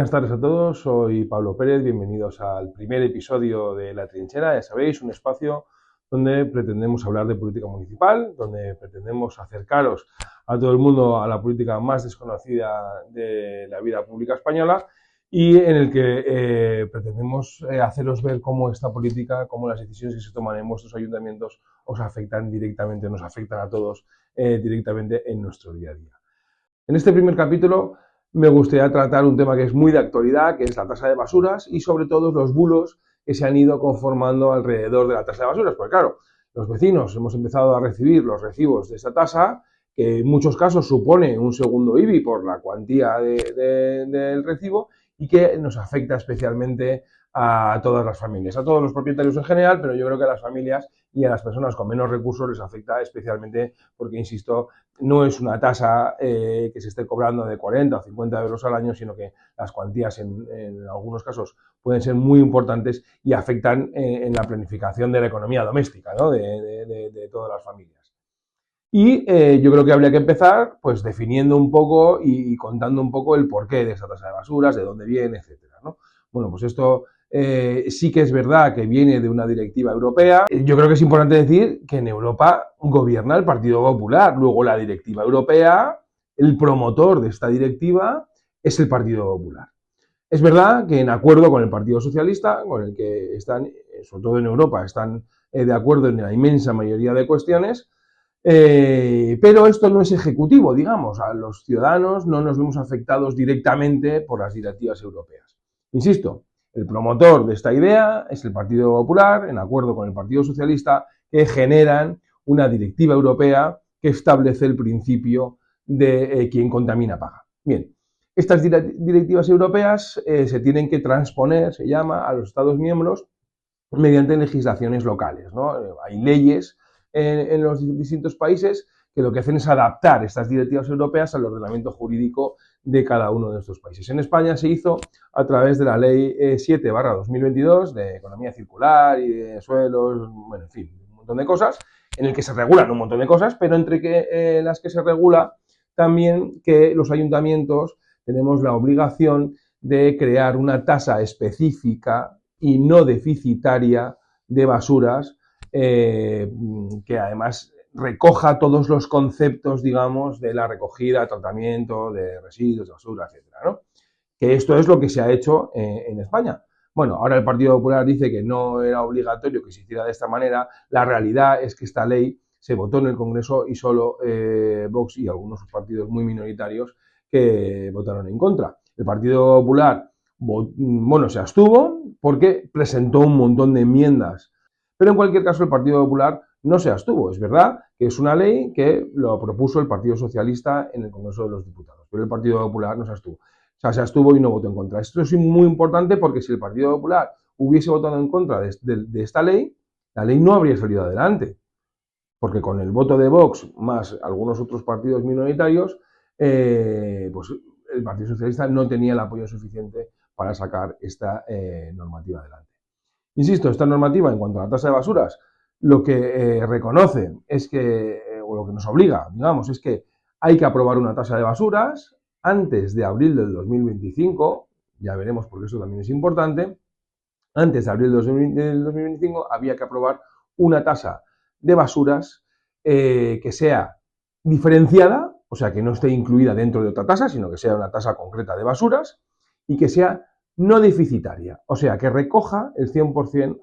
Buenas tardes a todos, soy Pablo Pérez, bienvenidos al primer episodio de La Trinchera, ya sabéis, un espacio donde pretendemos hablar de política municipal, donde pretendemos acercaros a todo el mundo a la política más desconocida de la vida pública española y en el que pretendemos haceros ver cómo esta política, cómo las decisiones que se toman en vuestros ayuntamientos os afectan directamente, nos afectan a todos directamente en nuestro día a día. En este primer capítulo me gustaría tratar un tema que es muy de actualidad, que es la tasa de basuras y sobre todo los bulos que se han ido conformando alrededor de la tasa de basuras. Porque claro, los vecinos hemos empezado a recibir los recibos de esta tasa, que en muchos casos supone un segundo IBI por la cuantía del recibo y que nos afecta especialmente a todas las familias, a todos los propietarios en general, pero yo creo que a las familias y a las personas con menos recursos les afecta especialmente porque, insisto, no es una tasa que se esté cobrando de 40 o 50 euros al año, sino que las cuantías en algunos casos pueden ser muy importantes y afectan en la planificación de la economía doméstica, ¿no? de todas las familias. Y yo creo que habría que empezar pues definiendo un poco y contando un poco el porqué de esta tasa de basuras, de dónde viene, etcétera, ¿no? Bueno, pues esto sí que es verdad que viene de una directiva europea. Yo creo que es importante decir que en Europa gobierna el Partido Popular. Luego la directiva europea, el promotor de esta directiva es el Partido Popular. Es verdad que en acuerdo con el Partido Socialista, con el que están, sobre todo en Europa, están de acuerdo en la inmensa mayoría de cuestiones, pero esto no es ejecutivo, digamos. A los ciudadanos no nos vemos afectados directamente por las directivas europeas. Insisto, el promotor de esta idea es el Partido Popular, en acuerdo con el Partido Socialista, que generan una directiva europea que establece el principio de quien contamina paga. Bien, estas directivas europeas se tienen que transponer, se llama, a los Estados miembros mediante legislaciones locales, ¿no? Hay leyes en los distintos países que lo que hacen es adaptar estas directivas europeas al ordenamiento jurídico de cada uno de estos países. En España se hizo a través de la Ley 7/2022 de economía circular y de suelos, bueno, en fin, un montón de cosas, en el que se regulan un montón de cosas, pero entre las que se regula también que los ayuntamientos tenemos la obligación de crear una tasa específica y no deficitaria de basuras que además recoja todos los conceptos, digamos, de la recogida, tratamiento de residuos, de basura, etcétera, ¿no? Que esto es lo que se ha hecho en España. Bueno, ahora el Partido Popular dice que no era obligatorio que se hiciera de esta manera. La realidad es que esta ley se votó en el Congreso y solo Vox y algunos partidos muy minoritarios que votaron en contra. El Partido Popular, bueno, se abstuvo porque presentó un montón de enmiendas. Pero en cualquier caso el Partido Popular no se abstuvo. Es verdad que es una ley que lo propuso el Partido Socialista en el Congreso de los Diputados, pero el Partido Popular no se abstuvo. O sea, se abstuvo y no votó en contra. Esto es muy importante porque si el Partido Popular hubiese votado en contra de esta ley, la ley no habría salido adelante. Porque con el voto de Vox más algunos otros partidos minoritarios, pues el Partido Socialista no tenía el apoyo suficiente para sacar esta normativa adelante. Insisto, esta normativa en cuanto a la tasa de basuras, lo que reconoce es que, o lo que nos obliga, digamos, es que hay que aprobar una tasa de basuras antes de abril del 2025, ya veremos porque eso también es importante, antes de abril del 2025 había que aprobar una tasa de basuras que sea diferenciada, o sea, que no esté incluida dentro de otra tasa, sino que sea una tasa concreta de basuras y que sea no deficitaria, o sea, que recoja el 100%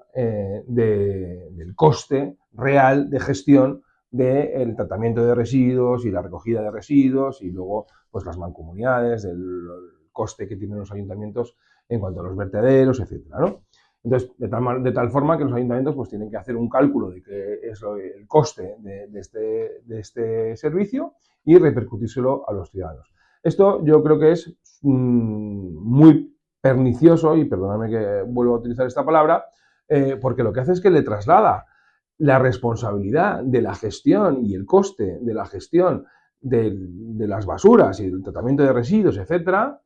del coste real de gestión del tratamiento de residuos y la recogida de residuos y luego pues las mancomunidades, del coste que tienen los ayuntamientos en cuanto a los vertederos, etcétera, ¿no? Entonces, de tal forma que los ayuntamientos pues tienen que hacer un cálculo de qué es el coste de este servicio y repercutírselo a los ciudadanos. Esto yo creo que es muy pernicioso, y perdóname que vuelva a utilizar esta palabra, porque lo que hace es que le traslada la responsabilidad de la gestión y el coste de la gestión de las basuras y del tratamiento de residuos, etcétera,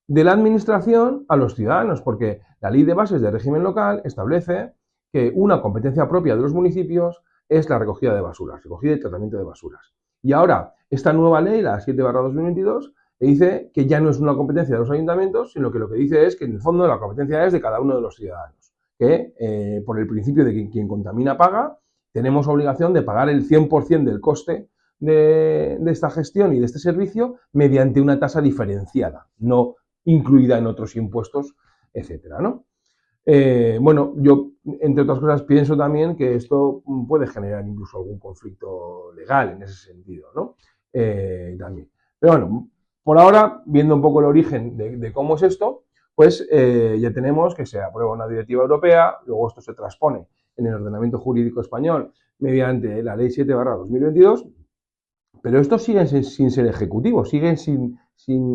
de la administración a los ciudadanos, porque la Ley de Bases del Régimen Local establece que una competencia propia de los municipios es la recogida de basuras, recogida y tratamiento de basuras. Y ahora, esta nueva ley, la 7/2022, le dice que ya no es una competencia de los ayuntamientos, sino que lo que dice es que en el fondo la competencia es de cada uno de los ciudadanos, que por el principio de que quien contamina paga, tenemos obligación de pagar el 100% del coste de esta gestión y de este servicio mediante una tasa diferenciada, no incluida en otros impuestos, etcétera, ¿no? Bueno, yo, entre otras cosas, pienso también que esto puede generar incluso algún conflicto legal en ese sentido, ¿no? También. Pero bueno, por ahora, viendo un poco el origen de cómo es esto, pues ya tenemos que se aprueba una directiva europea, luego esto se transpone en el ordenamiento jurídico español mediante la Ley 7/2022, pero esto sigue sin ser ejecutivo, sigue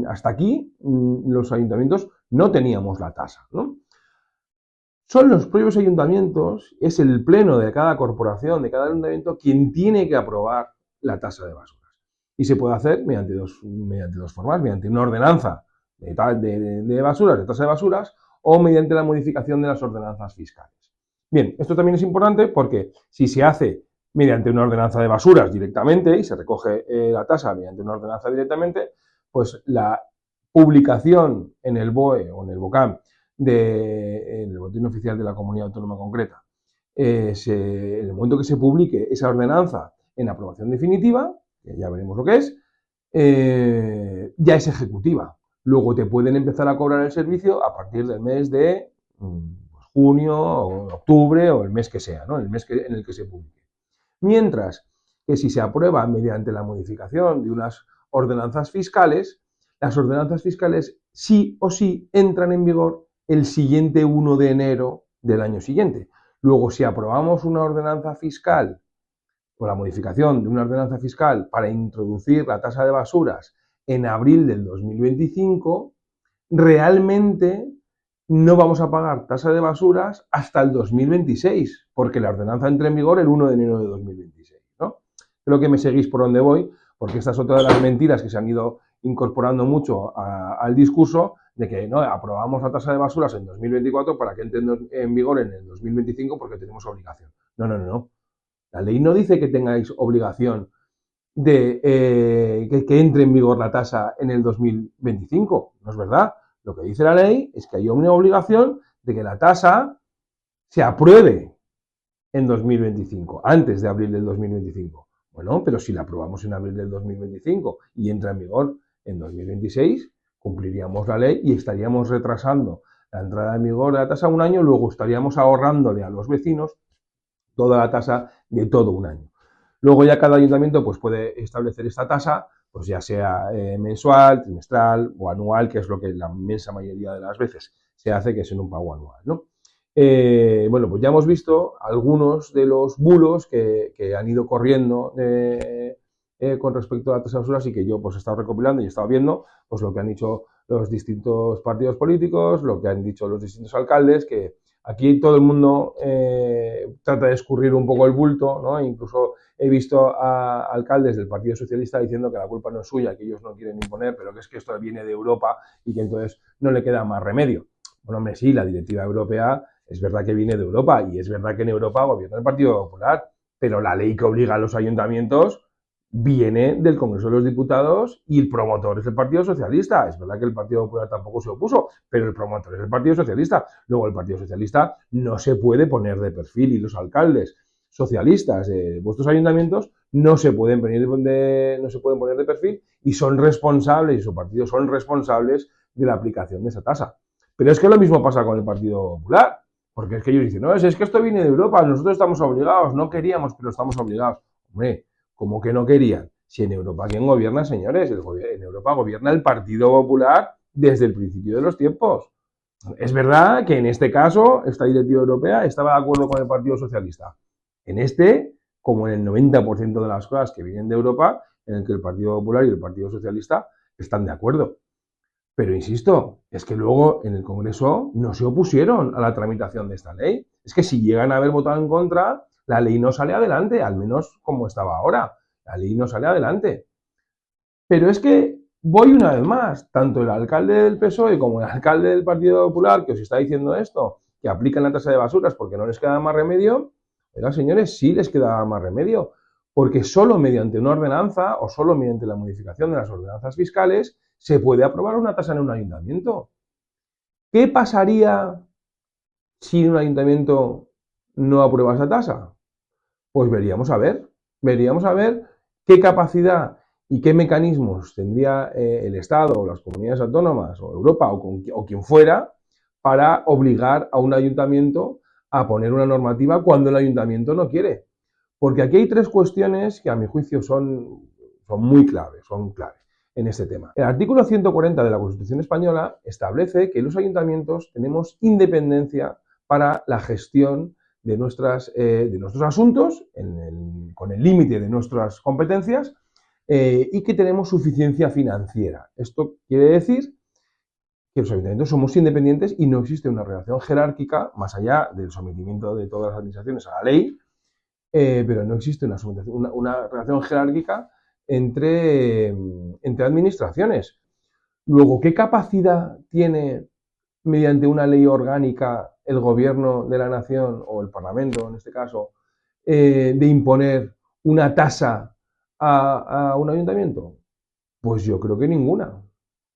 hasta aquí los ayuntamientos no teníamos la tasa, ¿no? Son los propios ayuntamientos, es el pleno de cada corporación, de cada ayuntamiento, quien tiene que aprobar la tasa de basuras. Y se puede hacer mediante dos formas, mediante una ordenanza de basuras, de tasa de basuras, o mediante la modificación de las ordenanzas fiscales. Bien, esto también es importante porque si se hace mediante una ordenanza de basuras directamente y se recoge la tasa mediante una ordenanza directamente, pues la publicación en el BOE o en el BOCAM en el boletín oficial de la comunidad autónoma concreta, en el momento que se publique esa ordenanza en aprobación definitiva, que ya veremos lo que es, ya es ejecutiva. Luego te pueden empezar a cobrar el servicio a partir del mes de junio o octubre o el mes que sea, ¿no? El mes en el que se publique. Mientras que si se aprueba mediante la modificación de unas ordenanzas fiscales, las ordenanzas fiscales sí o sí entran en vigor el siguiente 1 de enero del año siguiente. Luego, si aprobamos una ordenanza fiscal o la modificación de una ordenanza fiscal para introducir la tasa de basuras en abril del 2025, realmente no vamos a pagar tasa de basuras hasta el 2026, porque la ordenanza entra en vigor el 1 de enero de 2026, ¿no? Creo que me seguís por donde voy, porque esta es otra de las mentiras que se han ido incorporando mucho al discurso de que no aprobamos la tasa de basuras en 2024 para que entre en vigor en el 2025 porque tenemos obligación. No. La ley no dice que tengáis obligación de que entre en vigor la tasa en el 2025. No es verdad. Lo que dice la ley es que hay una obligación de que la tasa se apruebe en 2025, antes de abril del 2025. Bueno, pero si la aprobamos en abril del 2025 y entra en vigor en 2026, cumpliríamos la ley y estaríamos retrasando la entrada en vigor de la tasa un año, luego estaríamos ahorrándole a los vecinos toda la tasa de todo un año. Luego ya cada ayuntamiento pues, puede establecer esta tasa, pues ya sea mensual, trimestral o anual, que es lo que la inmensa mayoría de las veces se hace, que es en un pago anual, ¿no? Bueno, pues ya hemos visto algunos de los bulos que han ido corriendo con respecto a la tasa de basuras y que yo pues he estado recopilando y he estado viendo pues lo que han dicho los distintos partidos políticos, lo que han dicho los distintos alcaldes, que aquí todo el mundo trata de escurrir un poco el bulto, ¿no? Incluso he visto a alcaldes del Partido Socialista diciendo que la culpa no es suya, que ellos no quieren imponer, pero que es que esto viene de Europa y que entonces no le queda más remedio. Bueno, hombre, sí, la directiva europea es verdad que viene de Europa y es verdad que en Europa gobierna el Partido Popular, pero la ley que obliga a los ayuntamientos viene del Congreso de los Diputados y el promotor es el Partido Socialista. Es verdad que el Partido Popular tampoco se opuso, pero el promotor es el Partido Socialista. Luego el Partido Socialista no se puede poner de perfil y los alcaldes socialistas de vuestros ayuntamientos no se pueden poner de perfil y son responsables, y su partido son responsables de la aplicación de esa tasa. Pero es que lo mismo pasa con el Partido Popular, porque es que ellos dicen, no, es que esto viene de Europa, nosotros estamos obligados, no queríamos, pero estamos obligados. Hombre, ¿cómo que no querían? Si en Europa, ¿quién gobierna, señores? En Europa gobierna el Partido Popular desde el principio de los tiempos. Es verdad que en este caso, esta directiva europea estaba de acuerdo con el Partido Socialista. En este, como en el 90% de las cosas que vienen de Europa, en el que el Partido Popular y el Partido Socialista están de acuerdo. Pero insisto, es que luego en el Congreso no se opusieron a la tramitación de esta ley. Es que si llegan a haber votado en contra, la ley no sale adelante, al menos como estaba ahora. La ley no sale adelante. Pero es que voy una vez más, tanto el alcalde del PSOE como el alcalde del Partido Popular, que os está diciendo esto, que aplican la tasa de basuras porque no les queda más remedio, oiga, señores, sí les queda más remedio. porque solo mediante una ordenanza o solo mediante la modificación de las ordenanzas fiscales se puede aprobar una tasa en un ayuntamiento. ¿Qué pasaría si un ayuntamiento no aprueba esa tasa? Pues veríamos a ver qué capacidad y qué mecanismos tendría el Estado o las comunidades autónomas o Europa o quien fuera para obligar a un ayuntamiento a poner una normativa cuando el ayuntamiento no quiere. Porque aquí hay tres cuestiones que a mi juicio son muy claves, en este tema. El artículo 140 de la Constitución española establece que los ayuntamientos tenemos independencia para la gestión de nuestros asuntos, con el límite de nuestras competencias, y que tenemos suficiencia financiera. Esto quiere decir que los ayuntamientos somos independientes y no existe una relación jerárquica, más allá del sometimiento de todas las administraciones a la ley, pero no existe una relación jerárquica entre administraciones. Luego, ¿qué capacidad tiene mediante una ley orgánica el gobierno de la nación o el parlamento, en este caso, de imponer una tasa a un ayuntamiento? Pues yo creo que ninguna.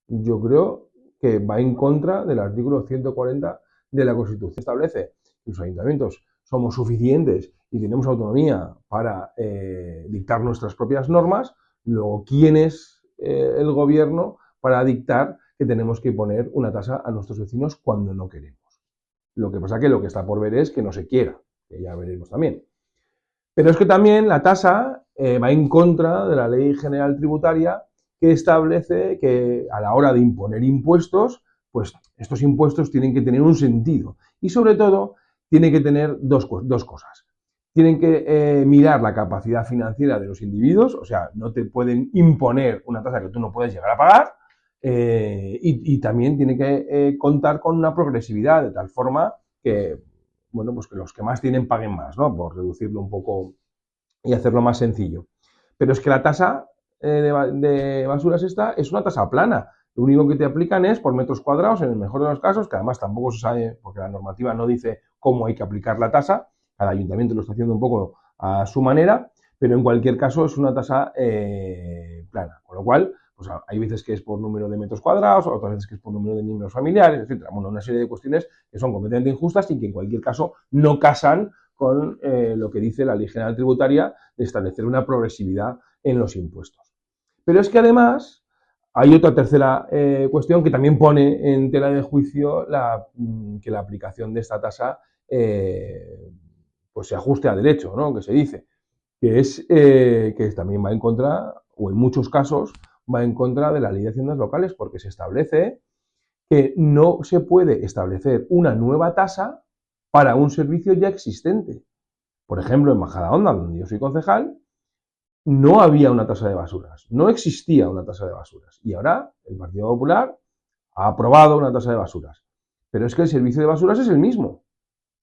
Yo creo que va en contra del artículo 140 de la Constitución. Establece que los ayuntamientos somos suficientes y tenemos autonomía para dictar nuestras propias normas. Luego, ¿quién es el gobierno para dictar que tenemos que poner una tasa a nuestros vecinos cuando no queremos? Lo que pasa que lo que está por ver es que no se quiera, que ya veremos también. Pero es que también la tasa va en contra de la Ley General Tributaria, que establece que a la hora de imponer impuestos, pues estos impuestos tienen que tener un sentido. Y sobre todo, tienen que tener dos cosas. Tienen que mirar la capacidad financiera de los individuos, o sea, no te pueden imponer una tasa que tú no puedes llegar a pagar, y también tiene que contar con una progresividad, de tal forma que, bueno, pues que los que más tienen paguen más, ¿no? Por reducirlo un poco y hacerlo más sencillo. Pero es que la tasa de basuras esta es una tasa plana. Lo único que te aplican es por metros cuadrados, en el mejor de los casos, que además tampoco se sabe, porque la normativa no dice cómo hay que aplicar la tasa, cada ayuntamiento lo está haciendo un poco a su manera, pero en cualquier caso es una tasa plana, con lo cual pues hay veces que es por número de metros cuadrados, otras veces que es por número de miembros familiares, etc. Bueno, una serie de cuestiones que son completamente injustas y que en cualquier caso no casan con lo que dice la Ley General Tributaria de establecer una progresividad en los impuestos. Pero es que además hay otra tercera cuestión que también pone en tela de juicio que la aplicación de esta tasa pues se ajuste a derecho, ¿no? Que se dice, que también va en contra, o en muchos casos, va en contra de la Ley de Haciendas Locales, porque se establece que no se puede establecer una nueva tasa para un servicio ya existente. Por ejemplo, en Majadahonda, donde yo soy concejal, no había una tasa de basuras, no existía una tasa de basuras. Y ahora el Partido Popular ha aprobado una tasa de basuras. Pero es que el servicio de basuras es el mismo.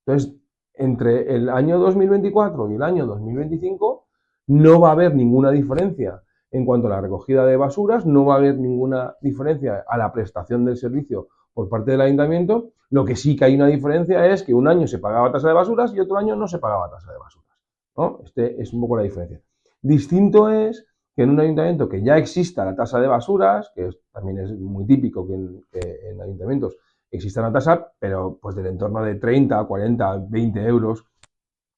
Entonces, entre el año 2024 y el año 2025 no va a haber ninguna diferencia en cuanto a la recogida de basuras, no va a haber ninguna diferencia a la prestación del servicio por parte del ayuntamiento. Lo que sí que hay una diferencia es que un año se pagaba tasa de basuras y otro año no se pagaba tasa de basuras, ¿no? Este es un poco la diferencia. Distinto es que en un ayuntamiento que ya exista la tasa de basuras, que también es muy típico que en ayuntamientos exista una tasa, pero pues del entorno de 30, 40, 20 euros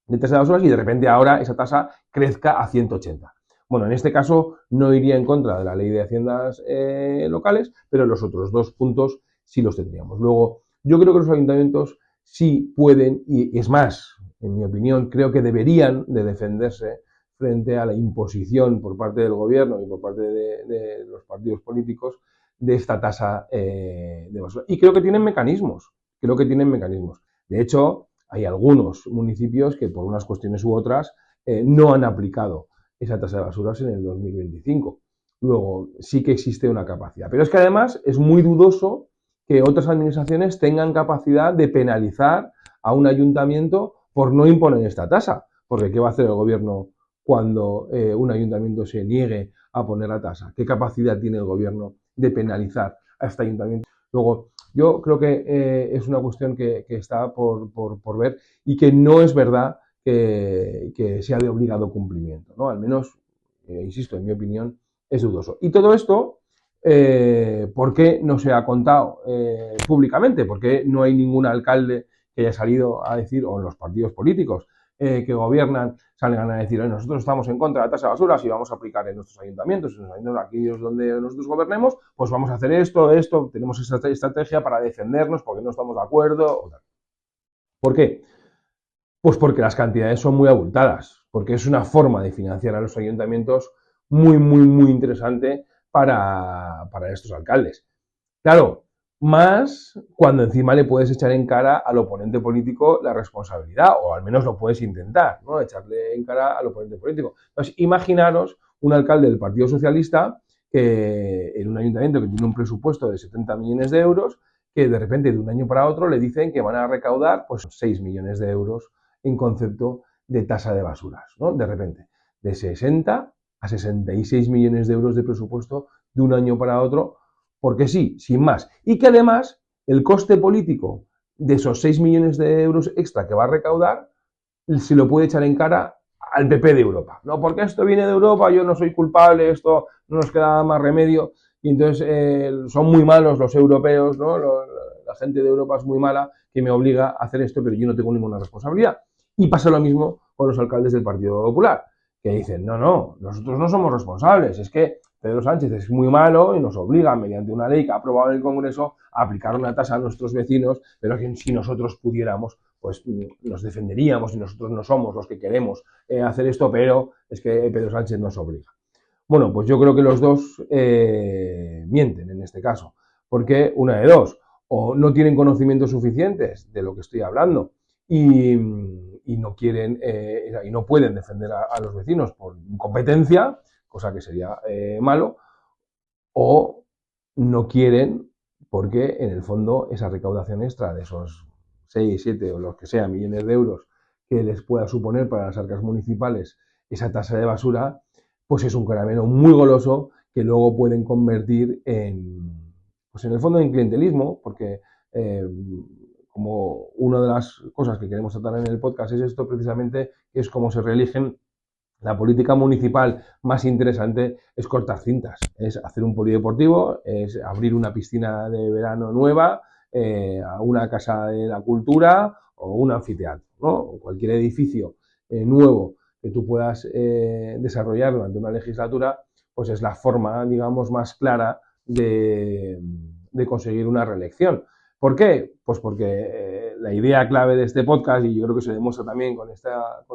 de tasa de basuras, y de repente ahora esa tasa crezca a 180. Bueno, en este caso no iría en contra de la Ley de Haciendas Locales, pero los otros dos puntos sí los tendríamos. Luego, yo creo que los ayuntamientos sí pueden, y es más, en mi opinión, creo que deberían de defenderse frente a la imposición por parte del gobierno y por parte de los partidos políticos de esta tasa de basura. Y creo que tienen mecanismos, De hecho, hay algunos municipios que por unas cuestiones u otras no han aplicado esa tasa de basuras en el 2025. Luego, sí que existe una capacidad. Pero es que además es muy dudoso que otras administraciones tengan capacidad de penalizar a un ayuntamiento por no imponer esta tasa. Porque ¿qué va a hacer el gobierno cuando un ayuntamiento se niegue a poner la tasa? ¿Qué capacidad tiene el gobierno de penalizar a este ayuntamiento? Luego, yo creo que es una cuestión que está por ver, y que no es verdad que sea de obligado cumplimiento, ¿no? Al menos, insisto, en mi opinión, es dudoso. Y todo esto, ¿por qué no se ha contado públicamente? ¿Por qué no hay ningún alcalde que haya salido a decir, o los partidos políticos que gobiernan, salgan a decir, nosotros estamos en contra de la tasa de basuras y vamos a aplicar en nuestros ayuntamientos, aquellos donde nosotros gobernemos, pues vamos a hacer esto, tenemos esta estrategia para defendernos porque no estamos de acuerdo? ¿Por qué? Pues porque las cantidades son muy abultadas, porque es una forma de financiar a los ayuntamientos muy, muy, muy interesante para estos alcaldes. Claro, más cuando encima le puedes echar en cara al oponente político la responsabilidad, o al menos lo puedes intentar, ¿no? Echarle en cara al oponente político. Entonces, imaginaros un alcalde del Partido Socialista que en un ayuntamiento que tiene un presupuesto de 70 millones de euros, que de repente de un año para otro le dicen que van a recaudar pues 6 millones de euros en concepto de tasa de basuras, ¿no? De repente, de 60 a 66 millones de euros de presupuesto de un año para otro, porque sí, sin más. Y que además el coste político de esos 6 millones de euros extra que va a recaudar se lo puede echar en cara al PP de Europa. No, porque esto viene de Europa, yo no soy culpable, esto no nos queda más remedio. Y entonces son muy malos los europeos, ¿no? La gente de Europa es muy mala que me obliga a hacer esto, pero yo no tengo ninguna responsabilidad. Y pasa lo mismo con los alcaldes del Partido Popular, que dicen, no, nosotros no somos responsables, es que Pedro Sánchez es muy malo y nos obliga, mediante una ley que ha aprobado en el Congreso, a aplicar una tasa a nuestros vecinos, pero que si nosotros pudiéramos, pues nos defenderíamos y nosotros no somos los que queremos hacer esto, pero es que Pedro Sánchez nos obliga. Bueno, pues yo creo que los dos mienten en este caso, porque una de dos, o no tienen conocimientos suficientes de lo que estoy hablando y no quieren y no pueden defender a los vecinos por incompetencia, cosa que sería malo, o no quieren porque en el fondo esa recaudación extra de esos 6, 7 o los que sean millones de euros que les pueda suponer para las arcas municipales esa tasa de basura, pues es un caramelo muy goloso que luego pueden convertir pues en el fondo en clientelismo, porque como una de las cosas que queremos tratar en el podcast es esto precisamente, que es cómo se reeligen. La política municipal más interesante es cortar cintas, es hacer un polideportivo, es abrir una piscina de verano nueva, una casa de la cultura o un anfiteatro, ¿no? O cualquier edificio nuevo que tú puedas desarrollar durante una legislatura, pues es la forma, digamos, más clara de conseguir una reelección. ¿Por qué? Pues porque la idea clave de este podcast, y yo creo que se demuestra también con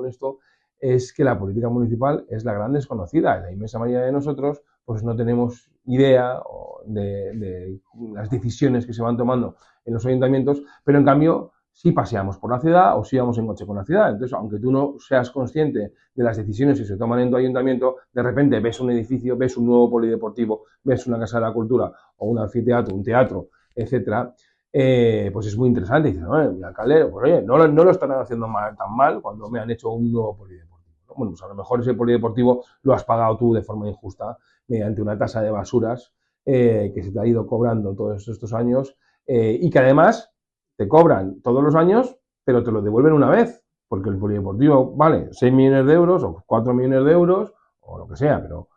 esto, es que la política municipal es la gran desconocida. La inmensa mayoría de nosotros pues no tenemos idea de las decisiones que se van tomando en los ayuntamientos, pero en cambio sí paseamos por la ciudad o sí vamos en coche con la ciudad. Entonces, aunque tú no seas consciente de las decisiones que se toman en tu ayuntamiento, de repente ves un edificio, ves un nuevo polideportivo, ves una casa de la cultura o un anfiteatro, un teatro, etcétera, pues es muy interesante. Y dices, mi alcalde, pues oye, no lo están haciendo tan mal cuando me han hecho un nuevo polideportivo. Bueno, pues a lo mejor ese polideportivo lo has pagado tú de forma injusta mediante una tasa de basuras que se te ha ido cobrando todos estos años y que además te cobran todos los años, pero te lo devuelven una vez, porque el polideportivo vale 6 millones de euros o 4 millones de euros o lo que sea, pero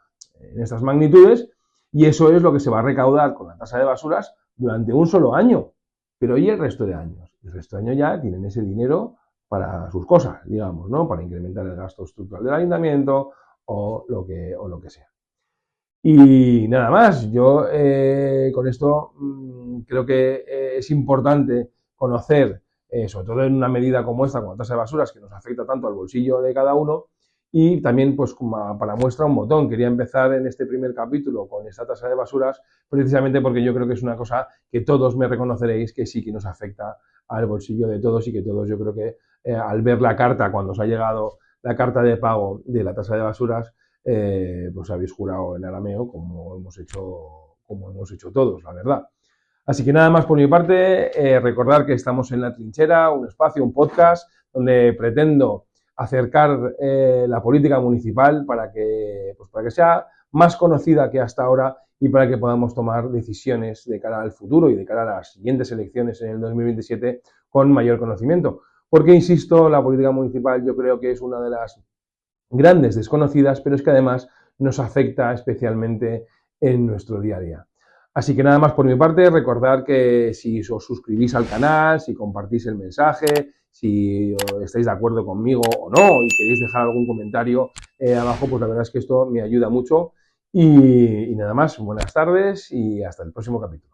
en estas magnitudes, y eso es lo que se va a recaudar con la tasa de basuras durante un solo año. Pero ¿y el resto de años? El resto de años ya tienen ese dinero para sus cosas, digamos, ¿no? Para incrementar el gasto estructural del ayuntamiento o lo que sea. Y nada más, yo con esto creo que es importante conocer, sobre todo en una medida como esta, con la tasa de basuras, que nos afecta tanto al bolsillo de cada uno, y también pues para muestra un botón. Quería empezar en este primer capítulo con esta tasa de basuras, precisamente porque yo creo que es una cosa que todos me reconoceréis que sí que nos afecta al bolsillo de todos y que todos yo creo que al ver la carta, cuando os ha llegado la carta de pago de la tasa de basuras, pues habéis jurado en arameo como hemos hecho todos, la verdad. Así que nada más por mi parte, recordar que estamos en La Trinchera, un espacio, un podcast, donde pretendo acercar la política municipal para que sea más conocida que hasta ahora y para que podamos tomar decisiones de cara al futuro y de cara a las siguientes elecciones en el 2027 con mayor conocimiento. porque, insisto, la política municipal yo creo que es una de las grandes desconocidas, pero es que además nos afecta especialmente en nuestro día a día. Así que nada más por mi parte, recordad que si os suscribís al canal, si compartís el mensaje, si estáis de acuerdo conmigo o no y queréis dejar algún comentario abajo, pues la verdad es que esto me ayuda mucho. Y nada más, buenas tardes y hasta el próximo capítulo.